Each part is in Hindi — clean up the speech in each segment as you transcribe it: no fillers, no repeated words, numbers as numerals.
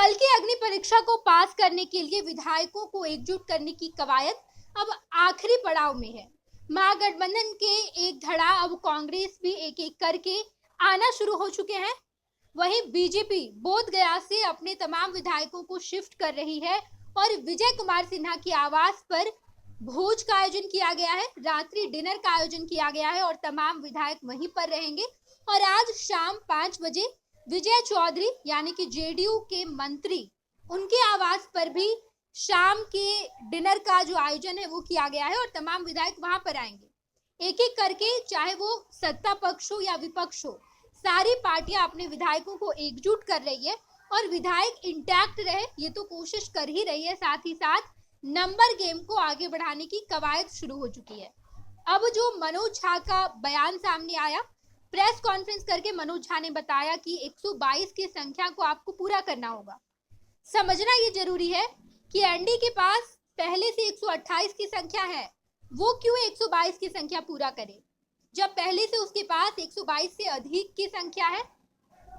कल की अग्नि परीक्षा को पास करने के लिए विधायकों को एकजुट करने की कवायद अब आखिरी पड़ाव में है। महागठबंधन के एक धड़ा अब कांग्रेस भी एक एक करके आना शुरू हो चुके हैं। वहीं बीजेपी बोध गया से अपने तमाम विधायकों को शिफ्ट कर रही है और विजय कुमार सिन्हा की आवास पर भोज का आयोजन किया गया है, रात्रि डिनर का आयोजन किया गया है और तमाम विधायक वहीं पर रहेंगे। और आज शाम 5 बजे विजय चौधरी यानी कि जेडीयू के मंत्री, उनके आवास पर भी शाम के डिनर का जो आयोजन है वो किया गया है और तमाम विधायक वहां पर आएंगे। एक एक करके, चाहे वो सत्ता पक्ष हो या विपक्ष हो, सारी पार्टियां अपने विधायकों को एकजुट कर रही है और विधायक इंटैक्ट रहे ये तो कोशिश कर ही रही है। साथ ही साथ नंबर गेम को आगे बढ़ाने की कवायद शुरू हो चुकी है। अब जो मनोज झा का बयान सामने आया, प्रेस कॉन्फ्रेंस करके मनोज झा ने बताया कि 122 की संख्या को आपको पूरा करना होगा। समझना ये जरूरी है कि एनडी के पास पहले से 128 की संख्या है, वो क्यों 122 की संख्या पूरा करे जब पहले से उसके पास 122 से अधिक की संख्या है।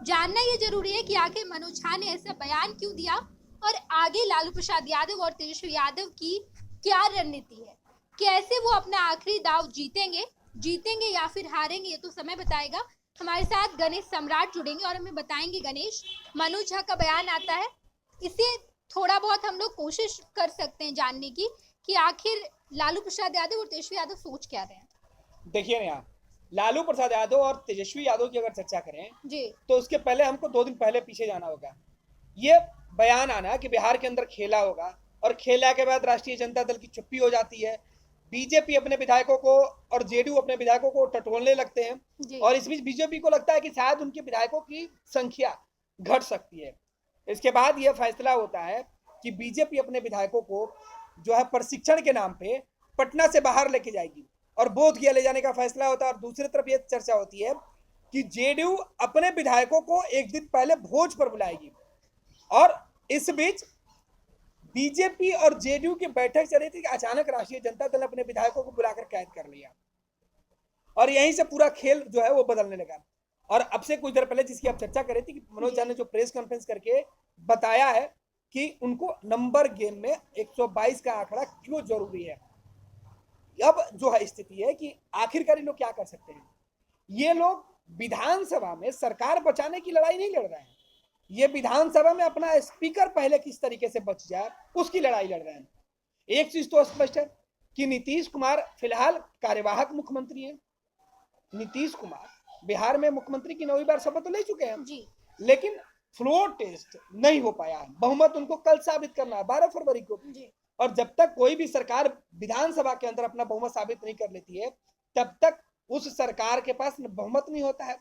जानना ये जरूरी है कि आखिर मनोज झा ने ऐसा बयान क्यों दिया और आगे लालू प्रसाद यादव और तेजस्वी यादव की क्या रणनीति है, कैसे वो अपना आखिरी दाव जीतेंगे या फिर हारेंगे, ये तो समय बताएगा। हमारे साथ गणेश सम्राट जुड़ेंगे और हमें बताएंगे गणेश, मनोज झा का बयान आता है, इसे थोड़ा बहुत हम लोग कोशिश कर सकते हैं जानने की कि आखिर लालू प्रसाद यादव और तेजस्वी यादव सोच क्या रहे हैं। देखिए ना, लालू प्रसाद यादव और तेजस्वी यादव की अगर चर्चा करें जी, तो उसके पहले हमको 2 दिन पहले पीछे जाना होगा। ये बयान आना कि बिहार के अंदर खेला होगा और खेला के बाद राष्ट्रीय जनता दल की चुप्पी हो जाती है, बीजेपी अपने विधायकों को और जेडीयू अपने विधायकों को टटोलने लगते हैं और इस बीच बीजेपी को लगता है कि शायद उनके विधायकों की संख्या घट सकती है। इसके बाद यह फैसला होता है कि बीजेपी अपने विधायकों को जो है प्रशिक्षण के नाम पे पटना से बाहर लेके जाएगी और बोध गया ले जाने का फैसला होता है। और दूसरी तरफ यह चर्चा होती है कि जेडीयू अपने विधायकों को एक दिन पहले भोज पर बुलाएगी और इस बीच बीजेपी और जेडीयू की बैठक चल रही थी कि अचानक राष्ट्रीय जनता दल ने अपने विधायकों को बुलाकर कैद कर लिया और यहीं से पूरा खेल जो है वो बदलने लगा। और अब से कुछ देर पहले जिसकी आप चर्चा कर रही थी कि मनोज झा ने जो प्रेस कॉन्फ्रेंस करके बताया है कि उनको नंबर गेम में 122 का आंकड़ा क्यों जरूरी है। अब जो है स्थिति है कि आखिरकार लोग क्या कर सकते हैं। ये लोग विधानसभा में सरकार बचाने की लड़ाई नहीं लड़ रहे हैं, ये विधानसभा में अपना स्पीकर पहले किस तरीके से बच जाए उसकी लड़ाई लड़ रहे हैं। एक चीज तो स्पष्ट है कि नीतीश कुमार फिलहाल कार्यवाहक मुख्यमंत्री हैं। नीतीश कुमार बिहार में मुख्यमंत्री की 9वीं बार शपथ तो ले चुके हैं जी, लेकिन फ्लोर टेस्ट नहीं हो पाया है। बहुमत उनको कल साबित करना है 12 फरवरी को जी, और जब तक कोई भी सरकार विधानसभा के अंदर अपना बहुमत साबित नहीं कर लेती है तब तक उस सरकार के पास बहुमत नहीं होता है,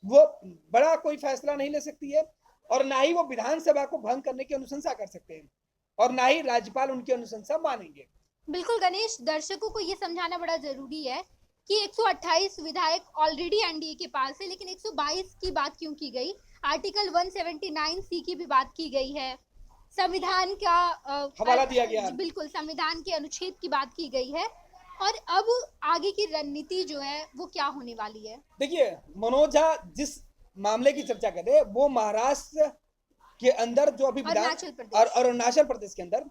वो बड़ा कोई फैसला नहीं ले सकती है और ना ही वो विधानसभा को भंग करने की अनुशंसा कर सकते हैं और ना ही राज्यपाल उनकी अनुशंसा मानेंगे। बिल्कुल गणेश, दर्शकों को ये समझाना बड़ा जरूरी है कि 128 विधायक ऑलरेडी एनडीए के पास है, लेकिन 122 की बात क्यों की गई। आर्टिकल 179 सी की भी बात की गई है, संविधान का हवाला दिया गया। बिल्कुल संविधान के अनुच्छेद की बात की गई है और अब आगे की रणनीति जो है वो क्या होने वाली है। देखिए, मनोज झा जिस मामले की चर्चा कर रहे हैं वो महाराष्ट्र के अंदर जो अभी अरुणाचल प्रदेश के अंदर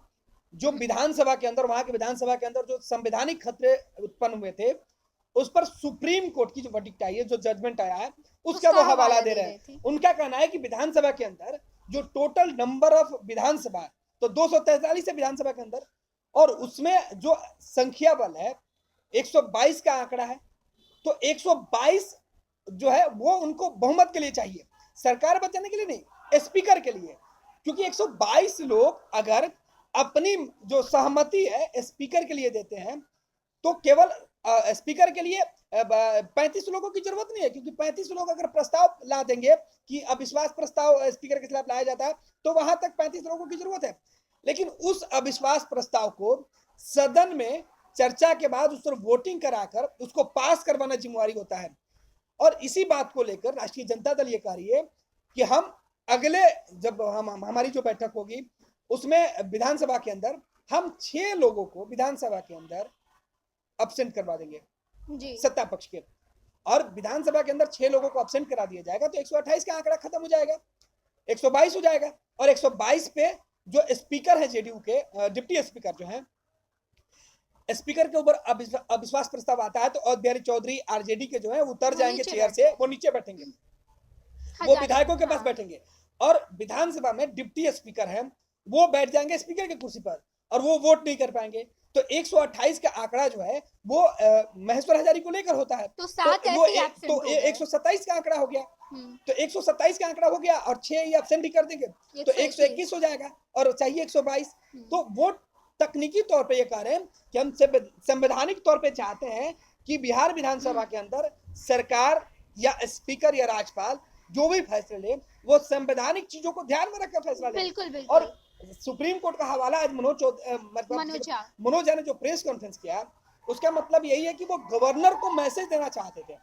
जो विधानसभा के अंदर, वहां के विधानसभा के अंदर जो संवैधानिक खतरे उत्पन्न हुए थे उस पर सुप्रीम कोर्ट की जो वर्डिक्ट आई है, जो जजमेंट आया है उसका वो हवाला दे रहे हैं। उनका कहना है कि विधानसभा के अंदर जो टोटल नंबर ऑफ विधानसभा तो 243 है विधानसभा के अंदर और उसमें जो संख्या बल है 122 का आंकड़ा है, तो 122 जो है वो उनको बहुमत के लिए चाहिए, सरकार बचाने के लिए नहीं, स्पीकर के लिए। क्योंकि 122 लोग अगर अपनी जो सहमति है स्पीकर के लिए देते हैं तो केवल स्पीकर के लिए 35 लोगों की जरूरत नहीं है, क्योंकि 35 लोग अगर प्रस्ताव ला देंगे कि अविश्वास प्रस्ताव स्पीकर के खिलाफ लाया जाता है तो वहां तक 35 लोगों की जरूरत है। लेकिन उस अविश्वास प्रस्ताव को सदन में चर्चा के बाद उस पर वोटिंग कराकर उसको पास करवाना जिम्मेवारी होता है और इसी बात को लेकर राष्ट्रीय जनता दल ये कह रही है कि हम अगले जब हमारी जो बैठक होगी उसमें विधानसभा के अंदर हम 6 लोगों को विधानसभा के अंदर अब्सेंट करवा देंगे जी, सत्ता पक्ष के, और विधानसभा के अंदर 6 लोगों को अब्सेंट करा दिया जाएगा तो 128 का आंकड़ा खत्म हो जाएगा। 122 हो जाएगा। और 122 पे जो स्पीकर है जेडीयू के, डिप्टी स्पीकर जो है, स्पीकर के ऊपर अविश्वास प्रस्ताव आता है तो अवध बिहारी चौधरी आरजेडी के जो है उतर जाएंगे चेयर से, वो नीचे बैठेंगे, वो विधायकों के पास बैठेंगे। और विधानसभा में डिप्टी स्पीकर है वो बैठ जाएंगे स्पीकर की कुर्सी पर और वो वोट नहीं कर पाएंगे। तो 128 का आंकड़ा जो है वो महेश्वर हजारी को लेकर होता है, तो 7 वो ऐसे एब्सेंट हो गए। 127 का आंकड़ा हो गया। तो 127 का आंकड़ा हो गया और 6 ये एब्सेंट ही कर देंगे तो 121 हो जाएगा और चाहिए 122। तो वो तकनीकी तौर पे ये कह रहे हैं कि हम संवैधानिक तौर पे चाहते हैं कि बिहार विधानसभा के अंदर सरकार या स्पीकर या राज्यपाल जो भी फैसले ले वो संवैधानिक चीजों को ध्यान में रखकर फैसला ले। बिल्कुल। और सुप्रीम कोर्ट का हवाला आज मनोज झा ने जो प्रेस कॉन्फ्रेंस किया उसका मतलब यही है कि वो गवर्नर को मैसेज देना चाहते थे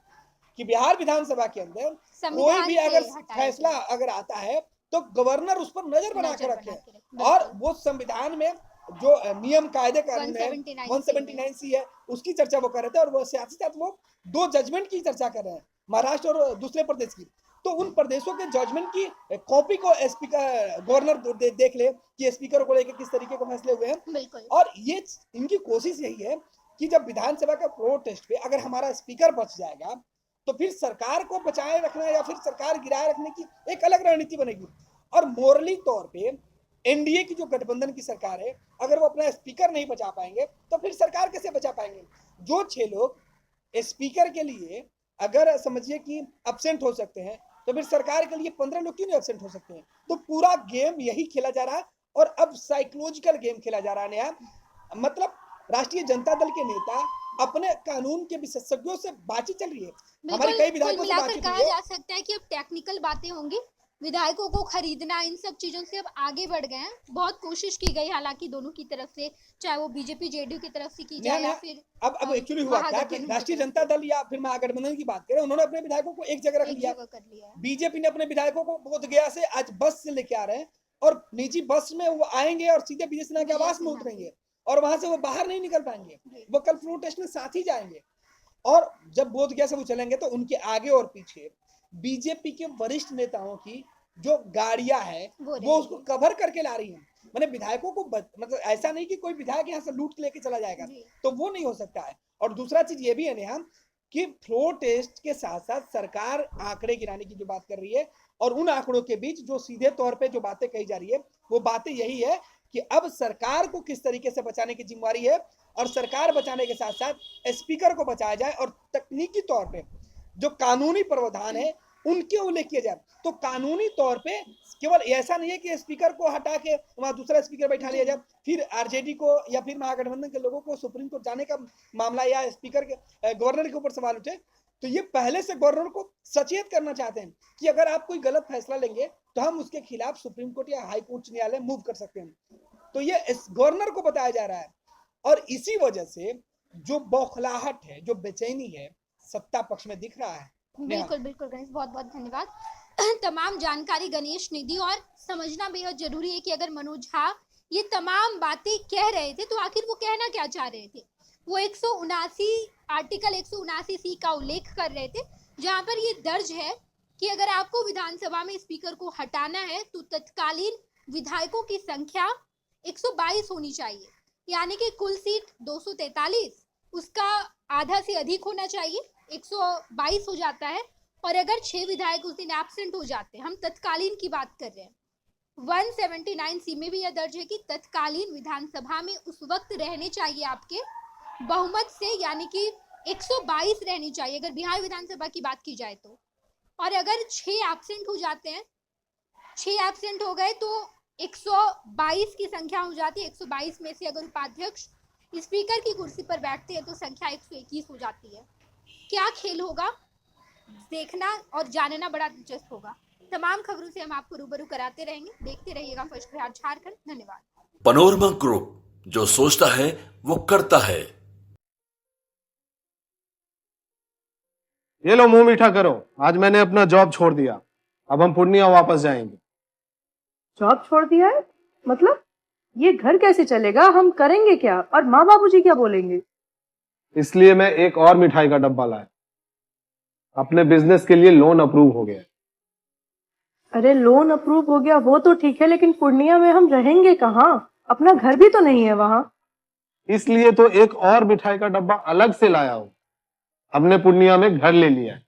कि बिहार विधानसभा के अंदर कोई भी अगर फैसला अगर आता है तो गवर्नर उस पर नजर बना के रखे। और वो संविधान में जो नियम कायदे कानून है 179C है उसकी चर्चा वो कर रहे थे। और वो साथ वो 2 जजमेंट की चर्चा कर रहे हैं, महाराष्ट्र और दूसरे प्रदेश की। तो उन प्रदेशों के जजमेंट की कॉपी को स्पीकर गवर्नर देख ले कि स्पीकर को लेकर किस तरीके के फैसले हुए हैं। और ये इनकी कोशिश यही है कि जब विधानसभा का प्रोटेस्ट पे अगर हमारा स्पीकर बच जाएगा तो फिर सरकार को बचाए रखना या फिर सरकार गिराए रखने की एक अलग रणनीति बनेगी। और मोरली तौर पे एनडीए की जो गठबंधन की सरकार है अगर वो अपना स्पीकर नहीं बचा पाएंगे तो फिर सरकार कैसे बचा पाएंगे। जो 6 लोग स्पीकर के लिए अगर समझिए कि एब्सेंट हो सकते हैं तो फिर सरकार के लिए 15 लोग क्यों नहीं एब्सेंट हो सकते हैं। तो पूरा गेम यही खेला जा रहा है और अब साइकोलॉजिकल गेम खेला जा रहा है नया। मतलब राष्ट्रीय जनता दल के नेता अपने कानून के विशेषज्ञों से बातचीत चल रही है, हमारे कई विधायकों से बातचीत कहा जा सकता है कि अब टेक्निकल बातें होंगी, विधायकों को खरीदना, इन सब चीजों से अब आगे बढ़ गए हैं। बहुत कोशिश की गई हालांकि दोनों की तरफ से, चाहे वो बीजेपी जेडीयू की तरफ से की जाए या फिर अब एक्चुअली हुआ क्या कि राष्ट्रीय जनता दल या फिर महागठबंधन की बात करें, उन्होंने अपने विधायकों को एक जगह रख लिया। बीजेपी ने अपने विधायकों को बोधगया से आज बस से लेके आ रहे हैं और निजी बस में वो आएंगे और सीधे विजय सिन्हा के आवास में उतरेंगे और वहां से वो बाहर नहीं निकल पाएंगे, वो कल प्रोटेस्ट में साथ ही जाएंगे। और जब बोधगया से वो चलेंगे तो उनके आगे और पीछे बीजेपी के वरिष्ठ नेताओं की जो गाड़ियां हैं वो उसको कवर करके ला रही हैं। मैंने विधायकों को मतलब ऐसा नहीं कि कोई विधायक यहाँ से लूट के लेके चला जाएगा, तो वो नहीं हो सकता है। और दूसरा चीज ये भी है नेहा कि फ्लोर टेस्ट के साथ साथ सरकार आंकड़े गिराने की जो बात कर रही है और उन आंकड़ों के बीच जो सीधे तौर पे जो बातें कही जा रही है वो बातें यही है कि अब सरकार को किस तरीके से बचाने की जिम्मेवारी है और सरकार बचाने के साथ साथ स्पीकर को बचाया जाए और तकनीकी तौर पे जो कानूनी प्रावधान है उनके उल्लेख किया जाए। तो कानूनी तौर पे केवल ऐसा नहीं है कि स्पीकर को हटा के वहां दूसरा स्पीकर बैठा लिया जाए, फिर आरजेडी को या फिर महागठबंधन के लोगों को सुप्रीम कोर्ट जाने का मामला या स्पीकर के गवर्नर के ऊपर सवाल उठे। तो ये पहले से गवर्नर को सचेत करना चाहते हैं कि अगर आप कोई गलत फैसला लेंगे तो हम उसके खिलाफ सुप्रीम कोर्ट या हाई कोर्ट न्यायालय मूव कर सकते हैं। तो ये इस गवर्नर को बताया जा रहा है और इसी वजह से जो बौखलाहट है, जो बेचैनी है सत्ता पक्ष में दिख रहा है। बिल्कुल बिल्कुल गणेश, बहुत बहुत धन्यवाद। तमाम जानकारी गणेश ने दी और समझना बेहद जरूरी है कि अगर मनोज झा ये तमाम बातें कह रहे थे तो आखिर वो कहना क्या चाह रहे थे। वो 179 आर्टिकल 179C का उल्लेख कर रहे थे जहां पर ये दर्ज है कि अगर आपको विधानसभा में स्पीकर को हटाना है तो तत्कालीन विधायकों की संख्या 122 होनी चाहिए, यानी कि कुल सीट 243 उसका आधा से अधिक होना चाहिए, 122 हो जाता है। और अगर 6 विधायक उस दिन एब्सेंट हो जाते हैं, हम तत्कालीन की बात कर रहे हैं, 179C में भी यह दर्ज है कि तत्कालीन विधानसभा में उस वक्त रहने चाहिए आपके बहुमत से, यानी कि 122 रहनी चाहिए अगर बिहार विधानसभा की बात की जाए तो। और अगर 6 एब्सेंट हो जाते हैं, 6 एब्सेंट हो गए तो 122 की संख्या हो जाती है। 122 में से अगर उपाध्यक्ष स्पीकर की कुर्सी पर बैठते हैं तो संख्या 121 हो जाती है। क्या खेल होगा देखना और जानना बड़ा दिलचस्प होगा। तमाम खबरों से हम आपको रूबरू कराते रहेंगे, देखते रहिएगा फर्स्ट बिहार झारखंड। धन्यवाद। पनोरमा ग्रुप, जो सोचता है वो करता है। ये लो मुंह मीठा करो, आज मैंने अपना जॉब छोड़ दिया, अब हम पूर्णिया वापस जाएंगे। जॉब छोड़ दिया है? मतलब ये घर कैसे चलेगा, हम करेंगे क्या और माँ बाबूजी क्या बोलेंगे? इसलिए मैं एक और मिठाई का डब्बा लाया, अपने बिजनेस के लिए लोन अप्रूव हो गया। अरे लोन अप्रूव हो गया वो तो ठीक है, लेकिन पूर्णिया में हम रहेंगे कहाँ? अपना घर भी तो नहीं है वहाँ। इसलिए तो एक और मिठाई का डब्बा अलग से लाया हूँ। हमने पूर्णिया में घर ले लिया है,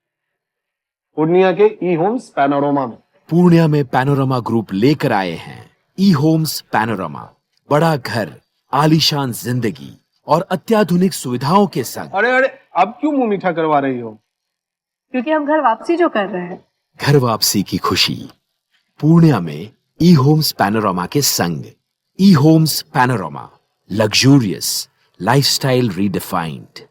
पूर्णिया के ई होम्स पैनोरमा में। पूर्णिया में पैनोरमा ग्रुप लेकर आए हैं ई होम्स पैनोरमा, बड़ा घर, आलीशान जिंदगी और अत्याधुनिक सुविधाओं के संग। अरे अरे, अब क्यों मुंह मीठा करवा रही हो? क्योंकि हम घर वापसी जो कर रहे हैं। घर वापसी की खुशी पूर्णिया में ई होम्स पैनोरमा के संग। E Homes Panorama, luxurious lifestyle redefined.